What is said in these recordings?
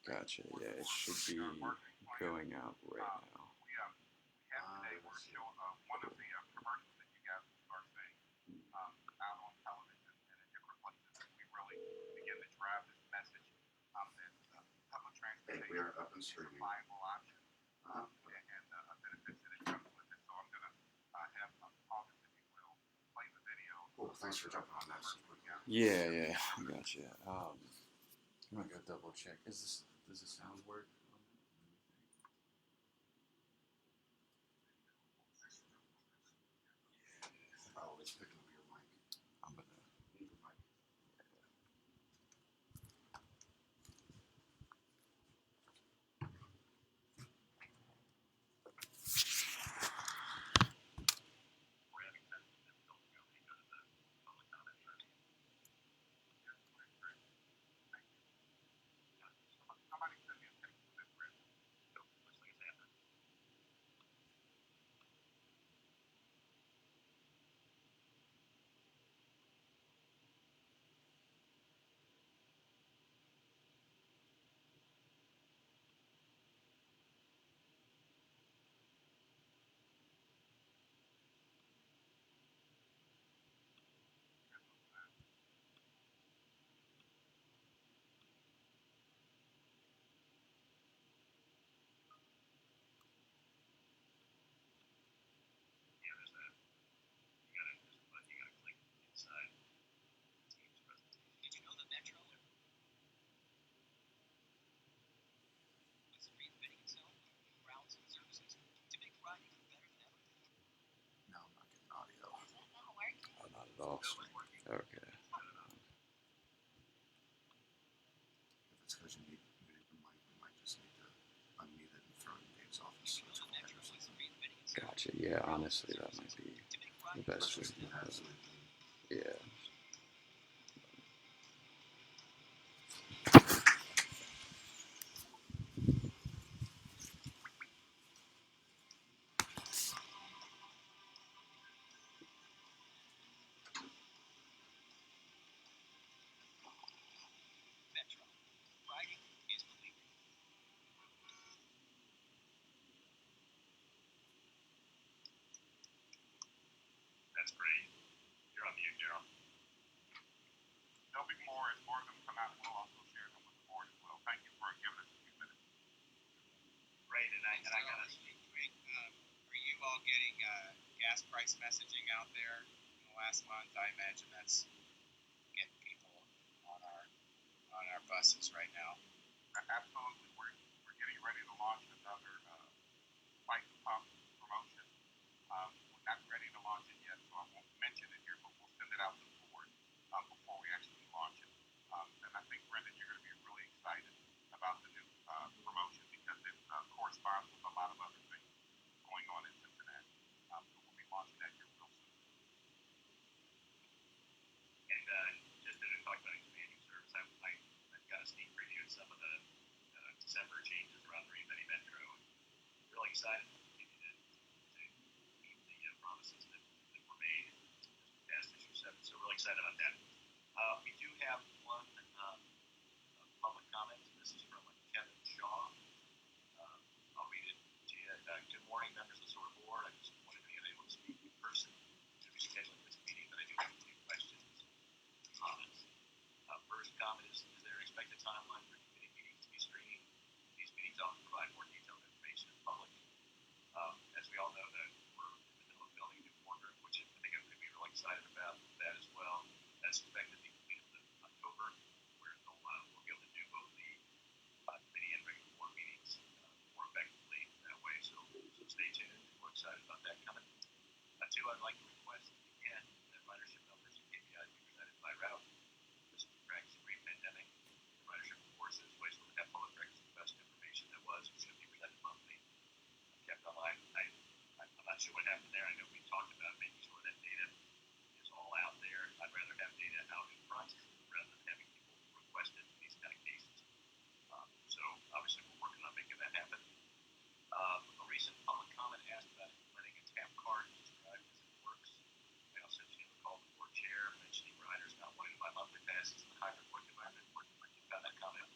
Gotcha. Yeah, it should be going out right now. Hey, we are up and streaming. Cool. Thanks for jumping on that so quick. Yeah, yeah, gotcha. I'm gonna go double check. Does the sound work? Oh, it's picking up your mic. I'm gonna. Leave your mic. No, I'm not getting audio. Oh, not at all. Okay. If it's because you need to mute your mic, you might just need to unmute it and throw it in Dave's office so it's quiet or something. Gotcha. Yeah, honestly, that might be the best Let's way. just do that so we can. Yeah. That's great. You're on mute, Daryl. There'll be more as more of them come out. We'll also share them with the board as well. Thank you for giving us a few minutes. Great, and I got to speak. Are you all getting gas price messaging out there in the last month? I imagine that's getting people on our buses right now. Absolutely, we're getting ready to launch another Fight the Pump promotion. We're not ready to launch it yet, so I won't mention it here, but we'll send it out to the board before we actually launch it. And I think, Brendan, you're going to be really excited about the new promotion because it corresponds with a lot of other things going on in Cincinnati. So we'll be launching that here real soon. And just to talk about expanding service, I've got a sneak preview of some of the December changes around the Green Bay Metro. Really excited to meet the promises that were made as issue 7. So really excited about that. We do have one public comment. This is from Kevin Shaw. I'll read it to you. Good morning, members of the SORTA board. I just wanted to be able to speak in person to reschedule this meeting, but I do have a few questions and comments. First comment is there an expected timeline for committee meetings to be screening? These meetings often provide more detailed information to the public. As we all know, that we're in the middle of building a new boardroom, which I think I'm going to be really excited about that as well. That's expected to be completed in October, where we'll be able to do both the committee and regular board meetings more effectively that way. So stay tuned. We're excited about that coming. Two, I'd like to request again that ridership numbers and KPIs be presented by route. This was practice pre-pandemic. Ridership, of course, is ways where we have public records of the best information that was or should be presented monthly. Kept online. I'm not sure what happened there. I know we talked about making sure that data is all out there. I'd rather have data out in front rather than having people request it in these kind of cases. So obviously we're working on making that happen. A recent public comment asked about implementing a tap card to describe as it works. I also recall the board chair mentioning riders not wanting to buy monthly passes in the hybrid work environment. Where you found that comment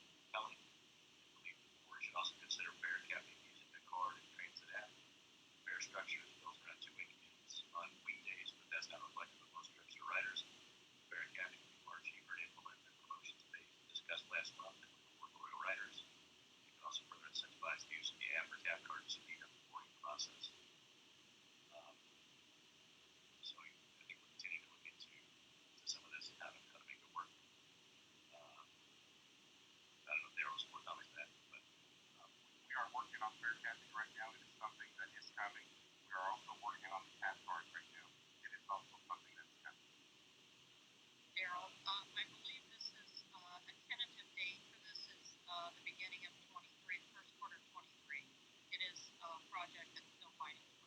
tab card to speed up the boarding process. So I think we're continuing to look into some of this and how to make it work. I don't know if there was more comments to that, but we are working on fair tapping right now. It is something that is coming. We are also working on the tab card right now. It is also something that's coming. Daryl, I believe this is a tentative date for this is the beginning of 23, the first quarter of 23. It is a project that's still fighting for.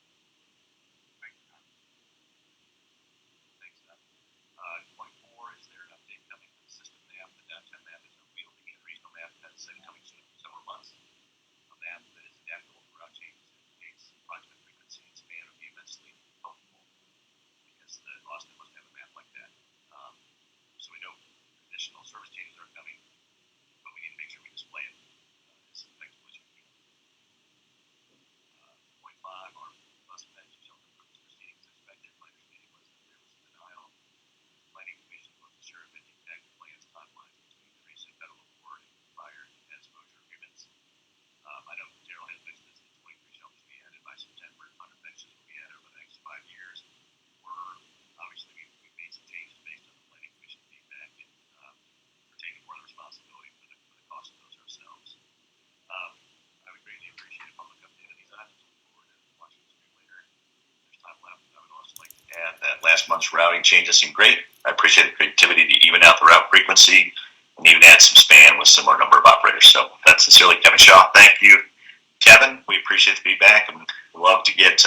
thanks, Tom. Thanks, Tom. 24, is there an update coming to the system map? The downtown map is a wheel begin regional map that's coming soon in several months. A map that is adaptable to route changes and indicates approximate frequency and span would be immensely helpful because Austin must have a map like that. So we know additional service changes are coming, but we need to make sure we display it as effectively as we can. 25, our bus manager shelter purpose proceedings expected. My understanding was that there was a denial. Planning Commission wasn't sure if it impacted plans timelines between the recent federal award and prior exposure agreements. I know Daryl has mentioned this, that 23 shelters will be added by September, 100 benches will be added over the next 5 years. Obviously we've made some changes based on the Planning Commission feedback, and we're taking more of the responsibility for the cost of those ourselves. I would greatly appreciate a public update on these items. Look forward to watching the screen later. There's time left. I would also like to add that last month's routing changes seem great. I appreciate the creativity to even out the route frequency and even add some span with similar number of operators. So that's sincerely Kevin Shaw. Thank you, Kevin. We appreciate the feedback and love to get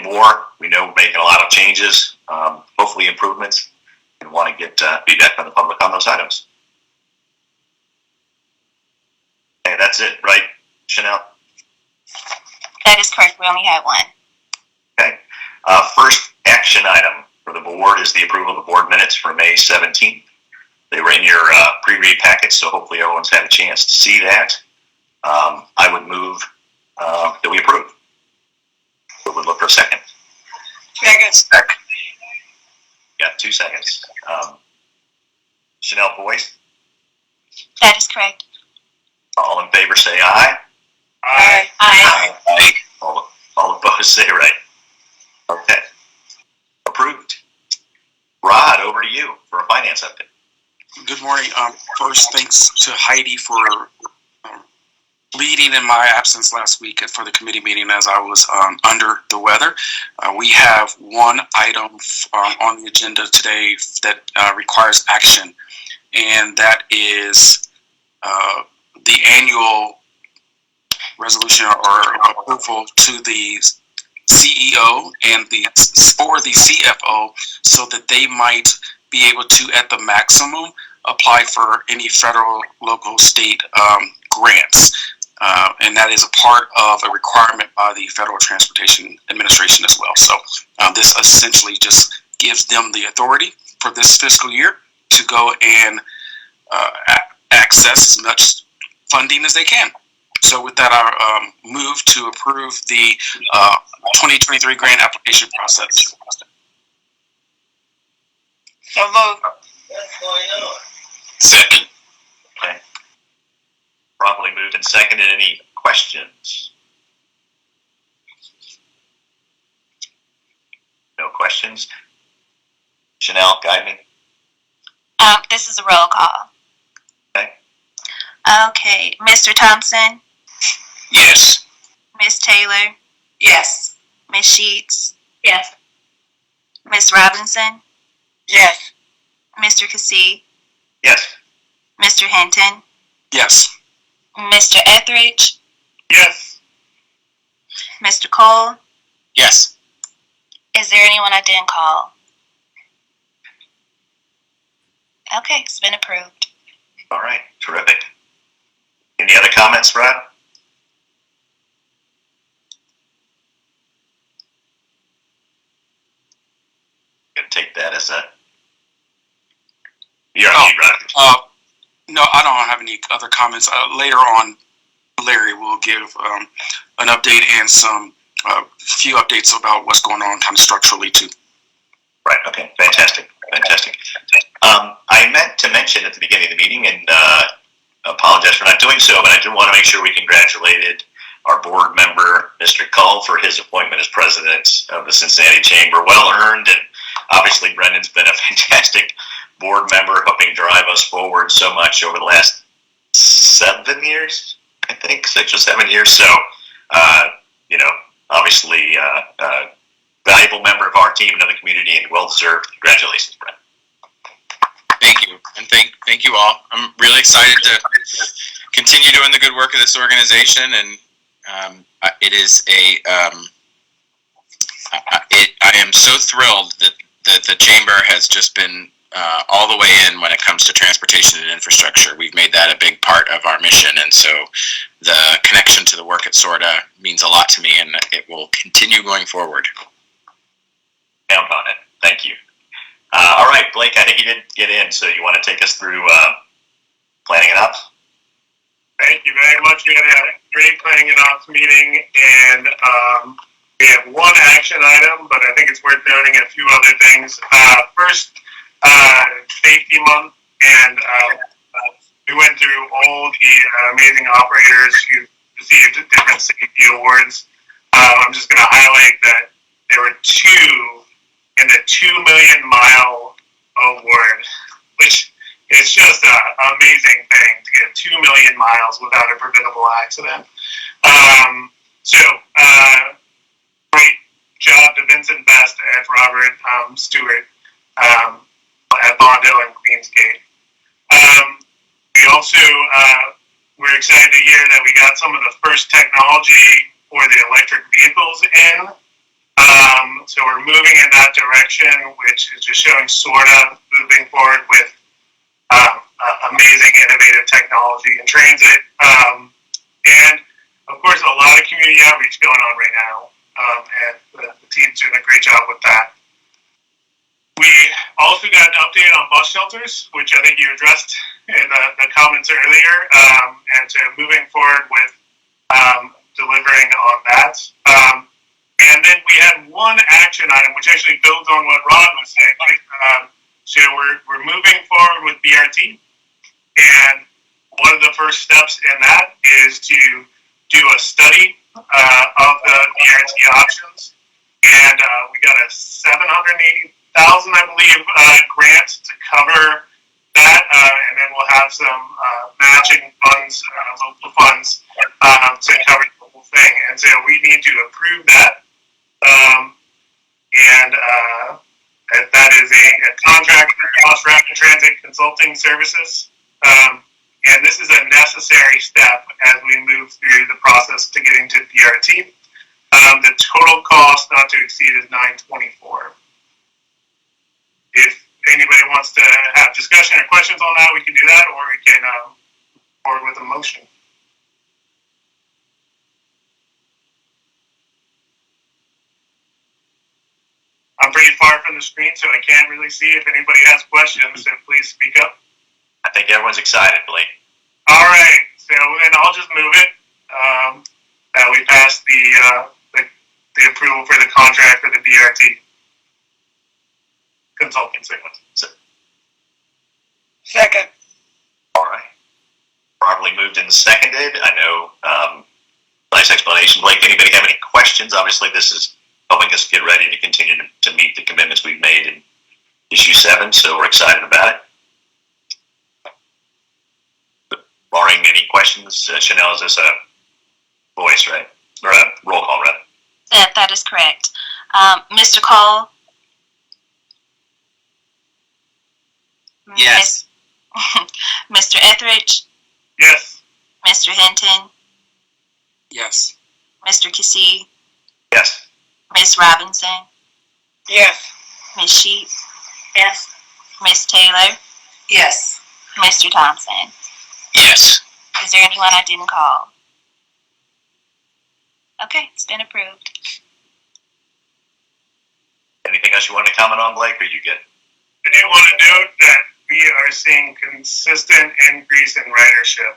more. We know we're making a lot of changes, hopefully improvements, and want to get feedback from the public on those items. Okay, that's it, right, Chanel? That is correct. We only had one. Okay. First action item for the board is the approval of the board minutes for May 17th. They were in your pre-read packet, so hopefully everyone's had a chance to see that. I would move that we approve. So we'd look for a second. Second. Got 2 seconds. Chanel Boyce, That is correct. all in favor say aye. Aye. Aye. All opposed say right. Okay. Approved. Rod, over to you for a finance update. Good morning. First, thanks to Heidi for leading in my absence last week for the committee meeting as I was under the weather. We have one item on the agenda today that requires action, and that is the annual resolution or approval to the CEO and for the CFO so that they might be able to, at the maximum, apply for any federal, local, state grants. And that is a part of a requirement by the Federal Transportation Administration as well. So this essentially just gives them the authority for this fiscal year to go and access as much funding as they can. So with that, I move to approve the 2023 grant application process. So moved. Second. Okay. Properly moved and seconded. Any questions? No questions? Chanel, guide me. This is a roll call. Okay. Okay. Mr. Thompson? Yes. Miss Taylor? Yes. Miss Sheets? Yes. Miss Robinson? Yes. Mr. Cassee? Yes. Mr. Hinton? Yes. Mr. Etheridge? Yes. Mr. Cole? Yes. Is there anyone I didn't call? Okay, it's been approved. All right. Terrific. Any other comments, Brad? Gonna take that as a. You're on mute, Brad. No, I don't have any other comments. Later on, Larry will give an update and some few updates about what's going on kind of structurally too. Right. Okay. Fantastic. Fantastic. I meant to mention at the beginning of the meeting, and apologize for not doing so, but I do want to make sure we congratulated our board member, Mr. Cull, for his appointment as president of the Cincinnati Chamber. Well earned, and obviously Brendan's been a fantastic board member, helping drive us forward so much over the last 7 years, I think, 6 or 7 years. So, obviously, valuable member of our team and of the community, and well deserved. Congratulations, Brendan. Thank you, and thank you all. I'm really excited to continue doing the good work of this organization, and it is I am so thrilled that the chamber has just been all the way in when it comes to transportation and infrastructure. We've made that a big part of our mission, and so the connection to the work at SORTA means a lot to me, and it will continue going forward. Count on it. Thank you. All right, Blake, I think you did get in, so you want to take us through planning and ops? Thank you very much. We had a great planning and ops meeting, and we have one action item, but I think it's worth noting a few other things. First, safety month, and we went through all the amazing operators who received different safety awards. I'm just going to highlight that there were 2 in the 2 million mile award, which is just an amazing thing to get 2 million miles without a preventable accident. Great job to Vincent Best and Robert Stewart at Bond Hill and Queensgate. We also were excited to hear that we got some of the first technology for the electric vehicles in. So we're moving in that direction, which is just showing SORTA moving forward with amazing, innovative technology in transit. And, of course, a lot of community outreach going on right now, and the team's doing a great job with that. We also got an update on bus shelters, which I think you addressed in the comments earlier, and so moving forward with delivering on that. And then we had one action item, which actually builds on what Rod was saying. So we're moving forward with BRT, and one of the first steps in that is to do a study of the BRT options, and we got a $780,000, I believe, grant to cover that, and then we'll have some matching funds, local funds, to cover the whole thing. And so we need to approve that. That is a contract for Cross Rapid Transit Consulting Services. And this is a necessary step as we move through the process to getting to BRT. The total cost not to exceed is $924. If anybody wants to have discussion or questions on that, we can do that, or we can forward with a motion. I'm pretty far from the screen, so I can't really see. If anybody has questions, then please speak up. I think everyone's excited, Blake. All right, so then I'll just move it. That we passed the approval for the contract for the BRT consulting service. Second. All right. Properly moved and seconded. I know, nice explanation, Blake. Anybody have any questions? Obviously, this is helping us get ready to continue to meet the commitments we've made in issue 7, so we're excited about it. Barring any questions, Chanel, is this a voice, right? Or a roll call, rather? That is correct. Mr. Cole? Yes. Mr. Etheridge? Yes. Mr. Hinton? Yes. Mr. Kissy? Yes. Ms. Robinson? Yes. Ms. Sheep? Yes. Ms. Taylor? Yes. Mr. Thompson? Yes. Is there anyone I didn't call? Okay, it's been approved. Anything else you want to comment on, Blake, or you good? I do want to note that we are seeing consistent increase in ridership,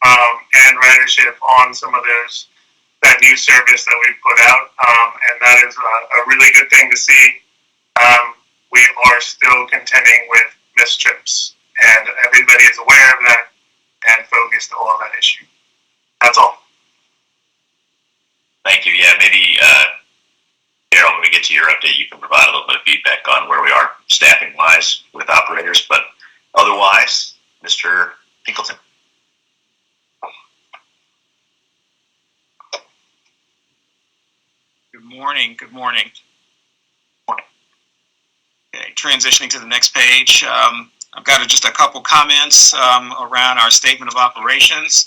and ridership on some of that new service that we put out, and that is a really good thing to see. We are still contending with missed trips, and everybody is aware of that and focused on that issue. That's all. ayes. Mr. Pinkleton. Good morning. Good morning. Okay, transitioning to the next page. I've got just a couple comments around our statement of operations.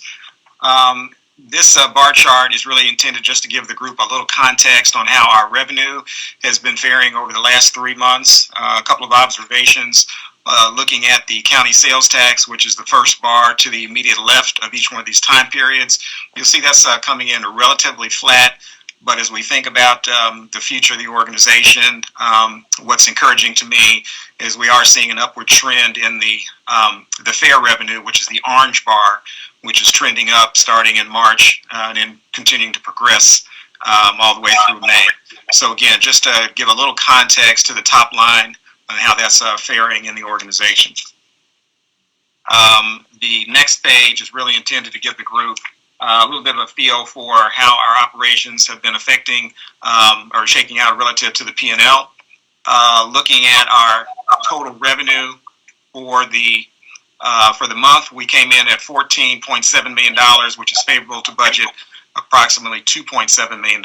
This bar chart is really intended just to give the group a little context on how our revenue has been faring over the last 3 months. A couple of observations. Looking at the county sales tax, which is the first bar to the immediate left of each one of these time periods, you'll see that's coming in relatively flat. But as we think about the future of the organization, what's encouraging to me is we are seeing an upward trend in the fare revenue, which is the orange bar, which is trending up starting in March and then continuing to progress all the way through May. So again, just to give a little context to the top line and how that's faring in the organization. The next page is really intended to give the group a little bit of a feel for how our operations have been affecting or shaking out relative to the P&L. Looking at our total revenue for the month, we came in at $14.7 million, which is favorable to budget, approximately $2.7 million.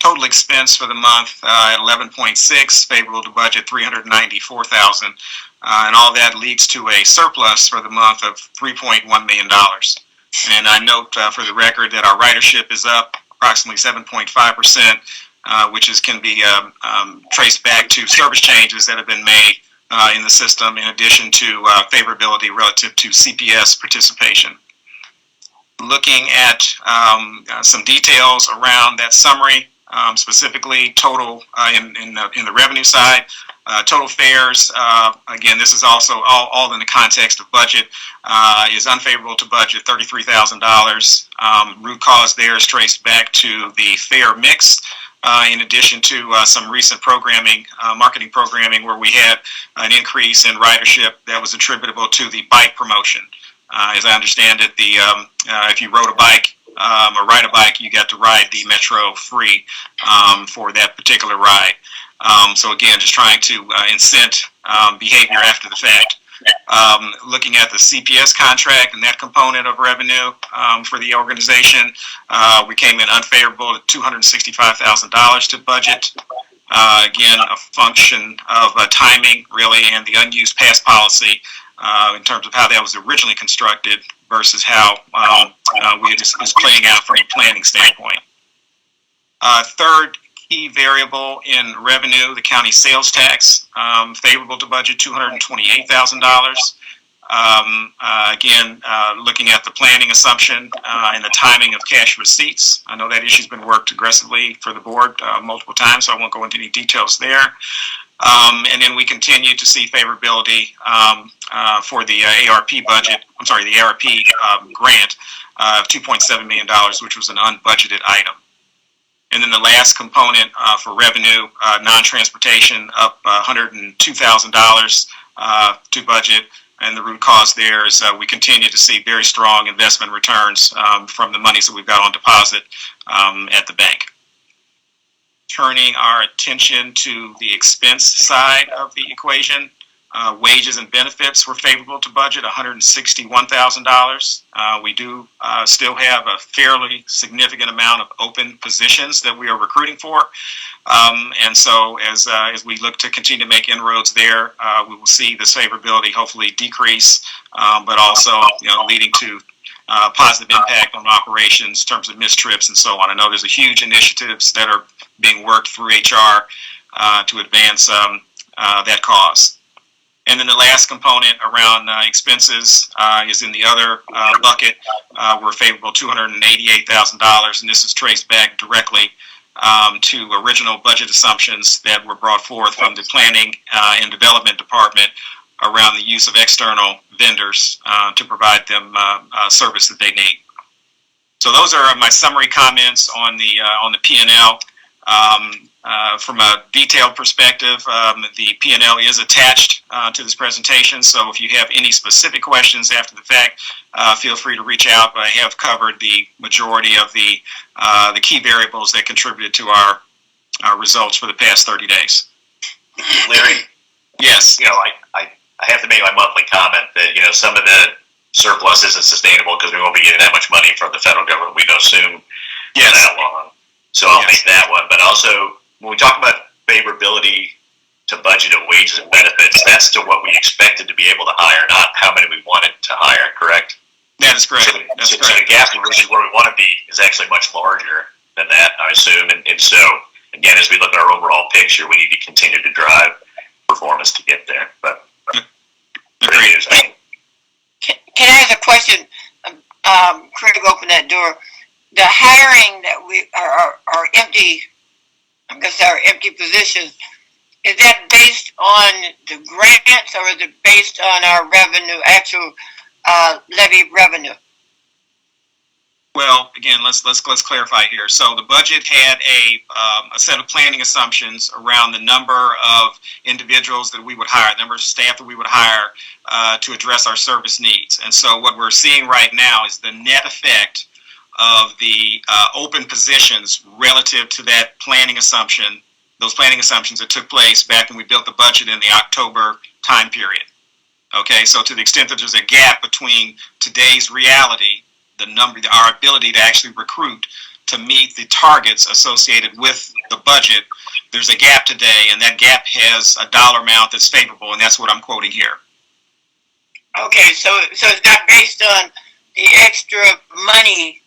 Total expense for the month at 11.6, favorable to budget $394,000, and all that leads to a surplus for the month of $3.1 million. And I note for the record that our ridership is up approximately 7.5%, which can be traced back to service changes that have been made in the system, in addition to favorability relative to CPS participation. Looking at some details around that summary, specifically total in the revenue side. Total fares, again, this is also all in the context of budget, is unfavorable to budget, $33,000. Root cause there is traced back to the fare mix, in addition to some recent marketing programming, where we had an increase in ridership that was attributable to the bike promotion. As I understand it, if you rode a bike or ride a bike, you got to ride the Metro free for that particular ride. So again, just trying to incent behavior after the fact. Looking at the CPS contract and that component of revenue for the organization, we came in unfavorable at $265,000 to budget. Again, a function of timing, really, and the unused pass policy in terms of how that was originally constructed versus how is playing out from a planning standpoint. Third key variable in revenue, the county sales tax, favorable to budget, $228,000. Again, looking at the planning assumption and the timing of cash receipts. I know that issue's been worked aggressively for the board multiple times, so I won't go into any details there. And then we continue to see favorability for the ARP budget, the ARP grant of $2.7 million, which was an unbudgeted item. And then the last component for revenue, non-transportation, up $102,000 to budget. And the root cause there is we continue to see very strong investment returns from the monies that we've got on deposit at the bank. Turning our attention to the expense side of the equation, wages and benefits were favorable to budget, $161,000. We do still have a fairly significant amount of open positions that we are recruiting for. And so as we look to continue to make inroads there, we will see this favorability hopefully decrease, but also leading to positive impact on operations in terms of missed trips and so on. I know there's a huge initiatives that are being worked through HR to advance that cause. And then the last component around expenses is in the other bucket. We're favorable $288,000, and this is traced back directly to original budget assumptions that were brought forth from the planning and development department around the use of external vendors to provide them service that they need. So those are my summary comments on the P&L. From a detailed perspective, the P&L is attached to this presentation, so if you have any specific questions after the fact, feel free to reach out. But I have covered the majority of the key variables that contributed to our results for the past 30 days. Larry? Yes. I I have to make my monthly comment that, some of the surplus isn't sustainable because we won't be getting that much money from the federal government, we don't assume, for that long. So I'll make that one. But also, when we talk about favorability to budget of wages and benefits, that's to what we expected to be able to hire, not how many we wanted to hire, correct? That is correct. So the gap versus where we want to be is actually much larger than that, I assume. And so, again, as we look at our overall picture, we need to continue to drive performance to get there. But Can I ask a question? Craig, open that door. The hiring that we are empty, I guess our empty positions, is that based on the grants or is it based on our revenue, actual levy revenue? Well, again, let's clarify here. So the budget had a set of planning assumptions around the number of individuals that we would hire, the number of staff that we would hire to address our service needs. And so what we're seeing right now is the net effect of the open positions relative to that planning assumption, those planning assumptions that took place back when we built the budget in the October time period. Okay, so to the extent that there's a gap between today's reality, our ability to actually recruit to meet the targets associated with the budget, there's a gap today, and that gap has a dollar amount that's favorable, and that's what I'm quoting here. Okay, so it's not based on the extra money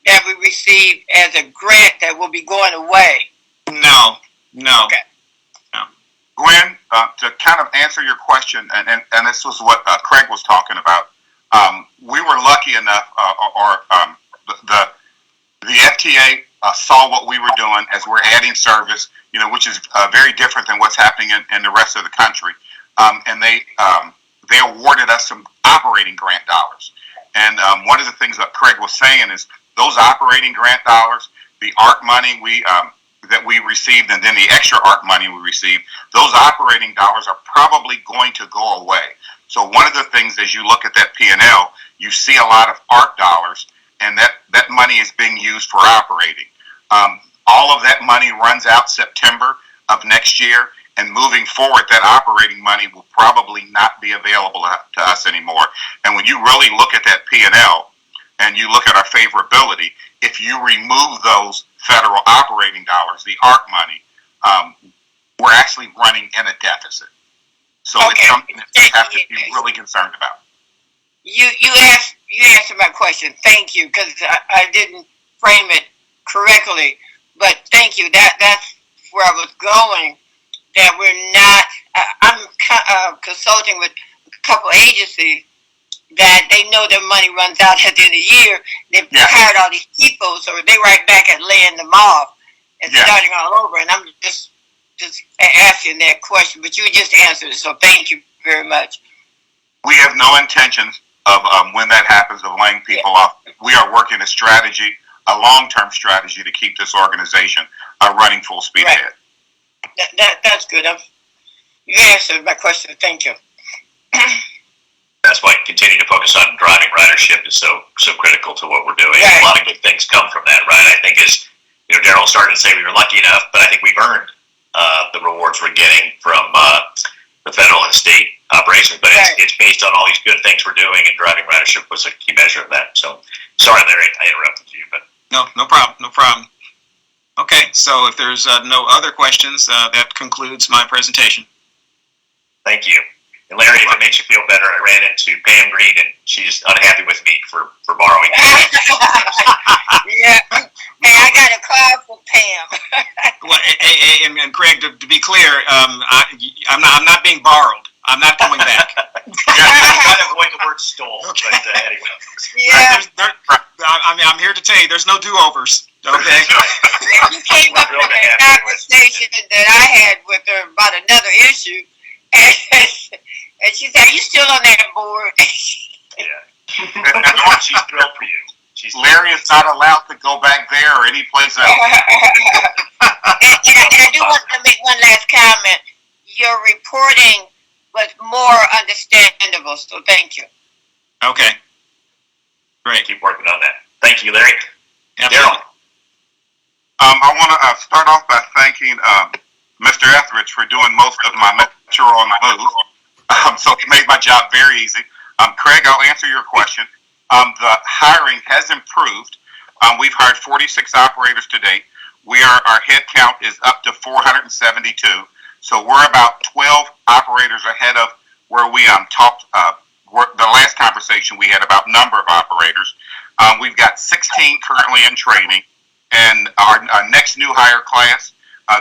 that we receive as a grant that will be going away. No. Okay. No. Gwen, to kind of answer your question, and this was what Craig was talking about. We were lucky enough, the FTA saw what we were doing as we're adding service, which is very different than what's happening in the rest of the country. And they awarded us some operating grant dollars. And one of the things that Craig was saying is those operating grant dollars, the ARC money that we received, and then the extra ARC money we received, those operating dollars are probably going to go away. So one of the things, as you look at that P&L, you see a lot of ARC dollars, and that money is being used for operating. All of that money runs out September of next year, and moving forward, that operating money will probably not be available to us anymore. And when you really look at that P&L, and you look at our favorability, if you remove those federal operating dollars, the ARC money, we're actually running in a deficit. So okay. It's something that we have to be really concerned about. You answered my question. Thank you, because I didn't frame it correctly. But thank you. That's where I was going. That we're not. I'm consulting with a couple agencies that they know their money runs out at the end of the year. They've hired all these people, so they right back at laying them off and starting all over. And I'm just asking that question, but you just answered it, so thank you very much. We have no intentions of, when that happens, of laying people off. We are working a long-term strategy to keep this organization running full speed ahead. That's good. You answered my question. Thank you. That's why continuing to focus on driving ridership is so critical to what we're doing. Right. A lot of good things come from that, right? I think as Daryl started to say, we were lucky enough, but I think we've earned the rewards we're getting from the federal and state operations. But it's based on all these good things we're doing, and driving ridership was a key measure of that. So sorry, Larry, I interrupted you, but no problem. Okay, so if there's no other questions, that concludes my presentation. Thank you. And Larry, if it makes you feel better, I ran into Pam Green, and she's unhappy with me for borrowing. Yeah. Hey, I got a call from Pam. Well, and Craig, to be clear, I'm not being borrowed. I'm not coming back. I'm trying to avoid the word stole, but anyway. Yeah. I'm here to tell you, there's no do-overs. Okay. You came up with a conversation that I had with her about another issue, and she said, "Are you still on that board?" Yeah. She's thrilled for you. Larry is not allowed to go back there or any place else. and I do want to make one last comment. Your reporting was more understandable, so thank you. Okay. Great. Keep working on that. Thank you, Larry. Daryl. I want to start off by thanking Mr. Etheridge for doing most of my Metro on the Move. So it made my job very easy. Craig, I'll answer your question. The hiring has improved. We've hired 46 operators to date. Our head count is up to 472. So we're about 12 operators ahead of where we talked. The last conversation we had about number of operators. We've got 16 currently in training, and our next new hire class,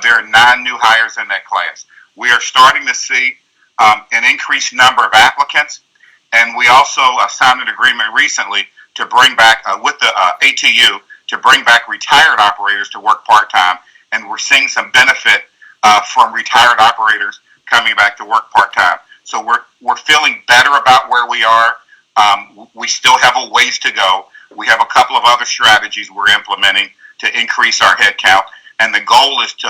there are 9 new hires in that class. We are starting to see an increased number of applicants, and we also signed an agreement recently to bring back with the ATU to bring back retired operators to work part-time, and we're seeing some benefit from retired operators coming back to work part-time. So we're feeling better about where we are. We still have a ways to go. We have a couple of other strategies we're implementing to increase our head count, and the goal is to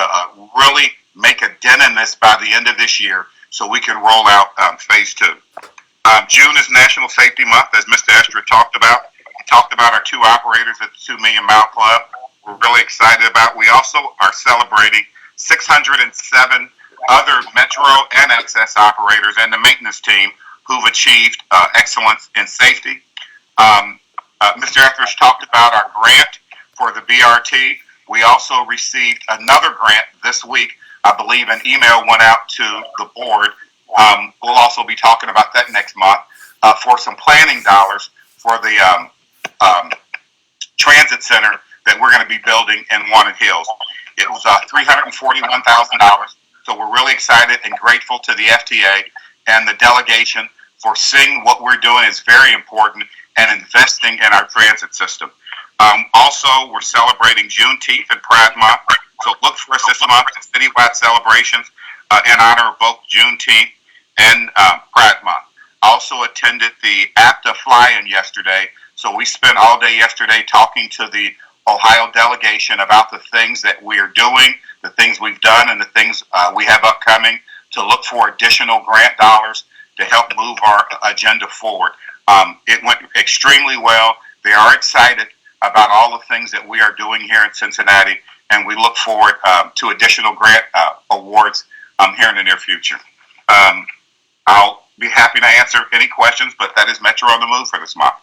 really make a dent in this by the end of this year so we can roll out phase 2. June is National Safety Month, as Mr. Estra talked about. He talked about our 2 operators at the 2 Million Mile Club. We're really excited about. We also are celebrating 607 other Metro and Access operators and the maintenance team who've achieved excellence in safety. Mr. Etheridge talked about our grant for the BRT. We also received another grant this week. I believe an email went out to the board. We'll also be talking about that next month for some planning dollars for the transit center that we're going to be building in Wanted Hills. It was $341,000. So we're really excited and grateful to the FTA and the delegation for seeing what we're doing is very important and investing in our transit system. Also, we're celebrating Juneteenth and Pride Month. So look for us this month at citywide celebrations in honor of both Juneteenth and Pride Month. I also attended the APTA fly-in yesterday. So we spent all day yesterday talking to the Ohio delegation about the things that we are doing, the things we've done, and the things we have upcoming to look for additional grant dollars to help move our agenda forward. It went extremely well. They are excited about all the things that we are doing here in Cincinnati, and we look forward to additional grant awards here in the near future. I'll be happy to answer any questions, but that is Metro on the Move for this month.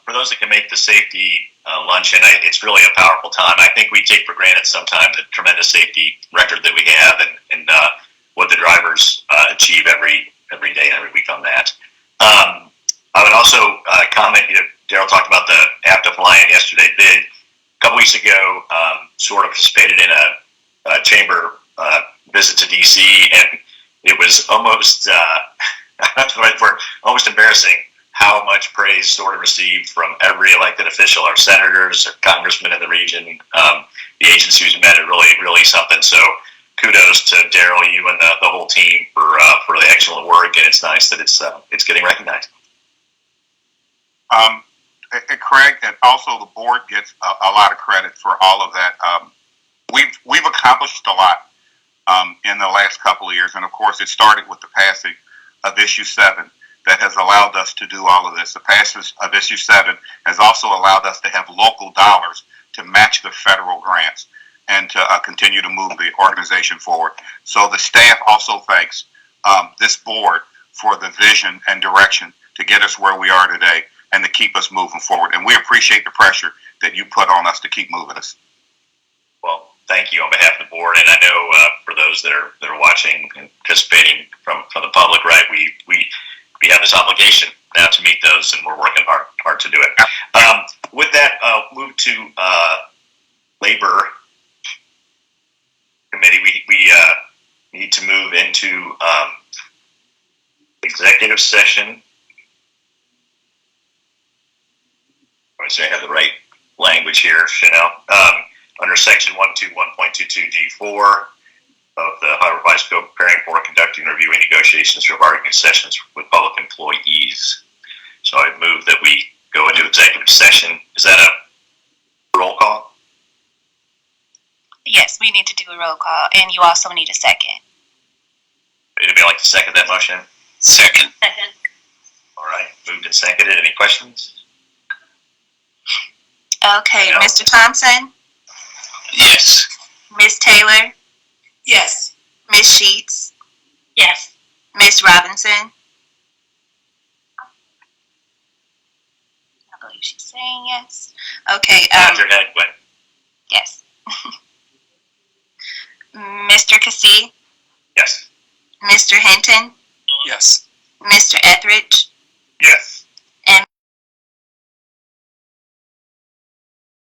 For those that can make the safety luncheon, it's really a powerful time. I think we take for granted sometimes the tremendous safety record that we have and what the drivers achieve every day and every week on that. I would also comment, Daryl talked about the APTA fly-in yesterday. A couple weeks ago, SORTA participated in a chamber visit to D.C., and it was almost, almost embarrassing how much praise SORTA received from every elected official, our senators, our congressmen in the region, the agents who's met it, really something. So kudos to Daryl, you and the whole team for the excellent work, and it's nice that it's getting recognized. Craig, and also the board gets a lot of credit for all of that. We've accomplished a lot in the last couple of years, and of course it started with the passing of Issue 7 that has allowed us to do all of this. The passage of Issue 7 has also allowed us to have local dollars to match the federal grants and to continue to move the organization forward. So the staff also thanks this board for the vision and direction to get us where we are today and to keep us moving forward. And we appreciate the pressure that you put on us to keep moving us. Well, thank you on behalf of the board, and I know for those that are watching and participating from the public, right? We have this obligation now to meet those, and we're working hard to do it. With that, I'll move to Labor Committee. We need to move into executive session. I say I have the right language here, Chanel. Under Section 121.22G4 of the Ohio Revised Code, preparing for, conducting, reviewing negotiations for bargaining sessions with public employees. So I move that we go into executive session. Is that a roll call? Yes, we need to do a roll call, and you also need a second. Anybody like to second that motion? Second. All right, moved and seconded. Any questions? Okay, Yeah. Mr. Thompson? Yes. Ms. Taylor? Yes. Ms. Sheets, Yes. Ms. Robinson. I believe she's saying yes. Okay. Nod your head, but Yes. Mr. Cassie, yes. Mr. Hinton, Yes. Mr. Etheridge, Yes.